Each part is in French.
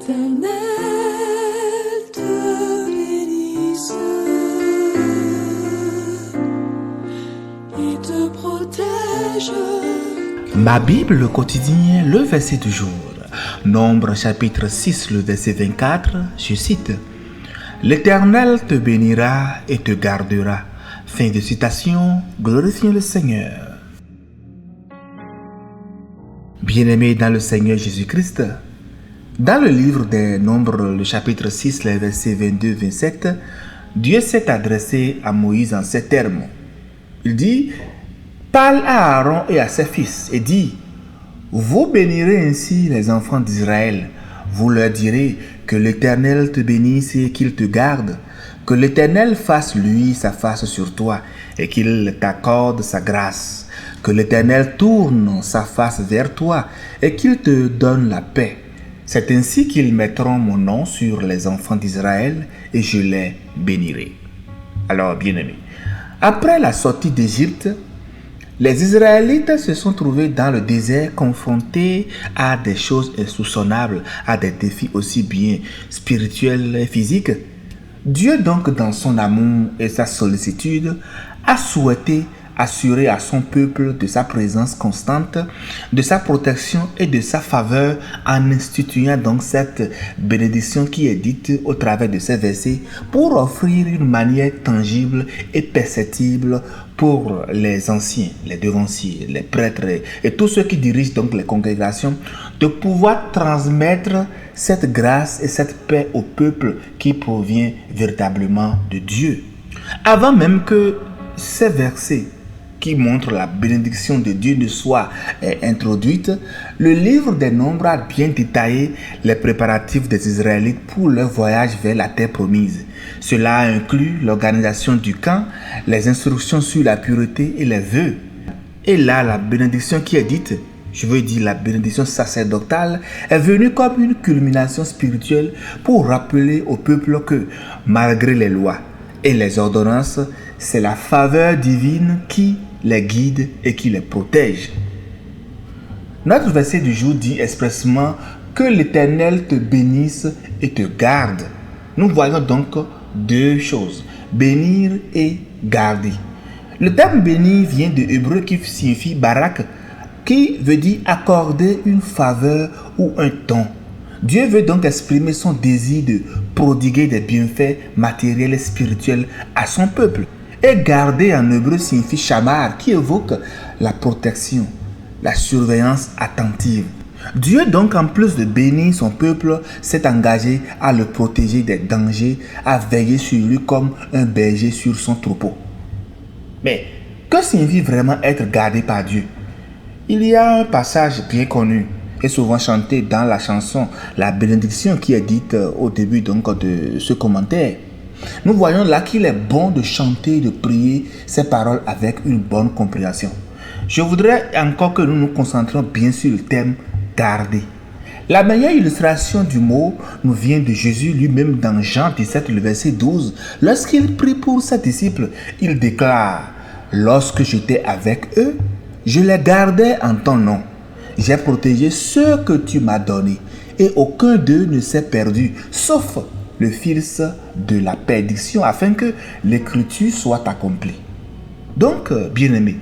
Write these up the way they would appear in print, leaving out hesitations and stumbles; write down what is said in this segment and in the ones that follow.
l'Éternel te bénisse et te protège. Ma Bible quotidien, le verset du jour. Nombre chapitre 6, le verset 24, je cite. L'Éternel te bénira et te gardera. Fin de citation, glorifions le Seigneur. Bien-aimés dans le Seigneur Jésus-Christ, dans le livre des Nombres, le chapitre 6, les versets 22-27, Dieu s'est adressé à Moïse en ces termes. Il dit, parle à Aaron et à ses fils et dit, vous bénirez ainsi les enfants d'Israël. Vous leur direz que l'Éternel te bénisse et qu'il te garde, que l'Éternel fasse luire sa face sur toi et qu'il t'accorde sa grâce, que l'Éternel tourne sa face vers toi et qu'il te donne la paix. C'est ainsi qu'ils mettront mon nom sur les enfants d'Israël et je les bénirai. Alors, bien-aimés, après la sortie d'Égypte, les Israélites se sont trouvés dans le désert confrontés à des choses insoupçonnables, à des défis aussi bien spirituels et physiques. Dieu donc, dans son amour et sa sollicitude, a souhaité assurer à son peuple de sa présence constante, de sa protection et de sa faveur en instituant donc cette bénédiction qui est dite au travers de ces versets pour offrir une manière tangible et perceptible pour les anciens, les devanciers, les prêtres et tous ceux qui dirigent donc les congrégations de pouvoir transmettre cette grâce et cette paix au peuple qui provient véritablement de Dieu. Avant même que ces versets qui montre la bénédiction de Dieu ne soit introduite, le livre des Nombres a bien détaillé les préparatifs des Israélites pour leur voyage vers la terre promise. Cela inclut l'organisation du camp, les instructions sur la pureté et les vœux. Et là, la bénédiction qui est dite, je veux dire la bénédiction sacerdotale, est venue comme une culmination spirituelle pour rappeler au peuple que, malgré les lois et les ordonnances, c'est la faveur divine qui les guide et qui les protège. Notre verset du jour dit expressément que l'Éternel te bénisse et te garde. Nous voyons donc deux choses, bénir et garder. Le terme bénir vient de hébreu qui signifie barak, qui veut dire accorder une faveur ou un don. Dieu veut donc exprimer son désir de prodiguer des bienfaits matériels et spirituels à son peuple. Et garder en hébreu signifie shamar, qui évoque la protection, la surveillance attentive. Dieu donc, en plus de bénir son peuple, s'est engagé à le protéger des dangers, à veiller sur lui comme un berger sur son troupeau. Mais que signifie vraiment être gardé par Dieu? Il y a un passage bien connu et souvent chanté dans la chanson La bénédiction qui est dite au début donc de ce commentaire. Nous voyons là qu'il est bon de chanter et de prier ces paroles avec une bonne compréhension. Je voudrais encore que nous nous concentrions bien sur le thème garder. La meilleure illustration du mot nous vient de Jésus lui-même dans Jean 17, le verset 12. Lorsqu'il prie pour ses disciples, il déclare « Lorsque j'étais avec eux, je les gardais en ton nom. J'ai protégé ceux que tu m'as donnés et aucun d'eux ne s'est perdu, sauf le fils de la perdition, afin que l'écriture soit accomplie. » Donc, bien-aimés,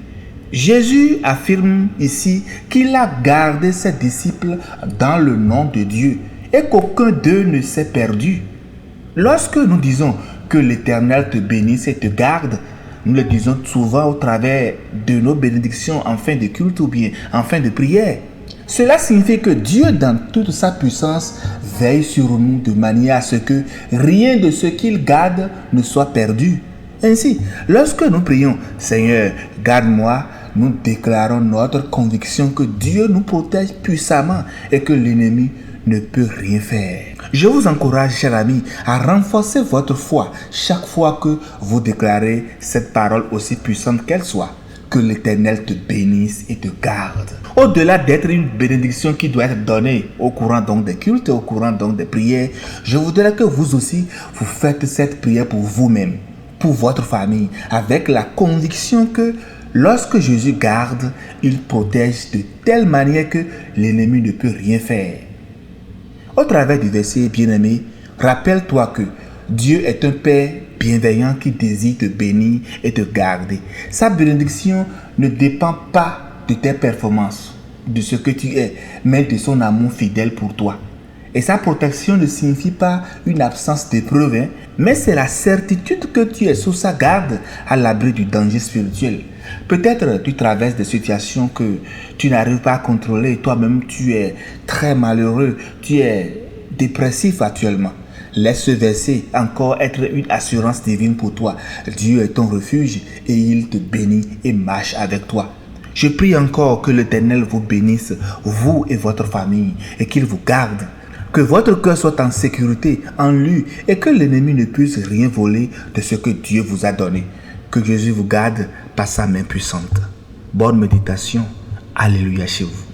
Jésus affirme ici qu'il a gardé ses disciples dans le nom de Dieu et qu'aucun d'eux ne s'est perdu. Lorsque nous disons que l'Éternel te bénisse et te garde, nous le disons souvent au travers de nos bénédictions en fin de culte ou bien en fin de prière. Cela signifie que Dieu, dans toute sa puissance, veille sur nous de manière à ce que rien de ce qu'il garde ne soit perdu. Ainsi, lorsque nous prions « Seigneur, garde-moi », nous déclarons notre conviction que Dieu nous protège puissamment et que l'ennemi ne peut rien faire. Je vous encourage, chers amis, à renforcer votre foi chaque fois que vous déclarez cette parole aussi puissante qu'elle soit. Que l'Éternel te bénisse et te garde. Au-delà d'être une bénédiction qui doit être donnée au courant donc des cultes, au courant donc des prières, je voudrais que vous aussi, vous faites cette prière pour vous-même, pour votre famille, avec la conviction que lorsque Jésus garde, il protège de telle manière que l'ennemi ne peut rien faire. Au travers du verset bien-aimé, rappelle-toi que Dieu est un Père bienveillant qui désire te bénir et te garder. Sa bénédiction ne dépend pas de tes performances, de ce que tu es, mais de son amour fidèle pour toi. Et sa protection ne signifie pas une absence d'épreuve, mais c'est la certitude que tu es sous sa garde à l'abri du danger spirituel. Peut-être tu traverses des situations que tu n'arrives pas à contrôler. Toi-même, tu es très malheureux, tu es dépressif actuellement. Laisse ce verset encore être une assurance divine pour toi. Dieu est ton refuge et il te bénit et marche avec toi. Je prie encore que l'Éternel vous bénisse, vous et votre famille, et qu'il vous garde. Que votre cœur soit en sécurité en lui et que l'ennemi ne puisse rien voler de ce que Dieu vous a donné. Que Jésus vous garde par sa main puissante. Bonne méditation. Alléluia chez vous.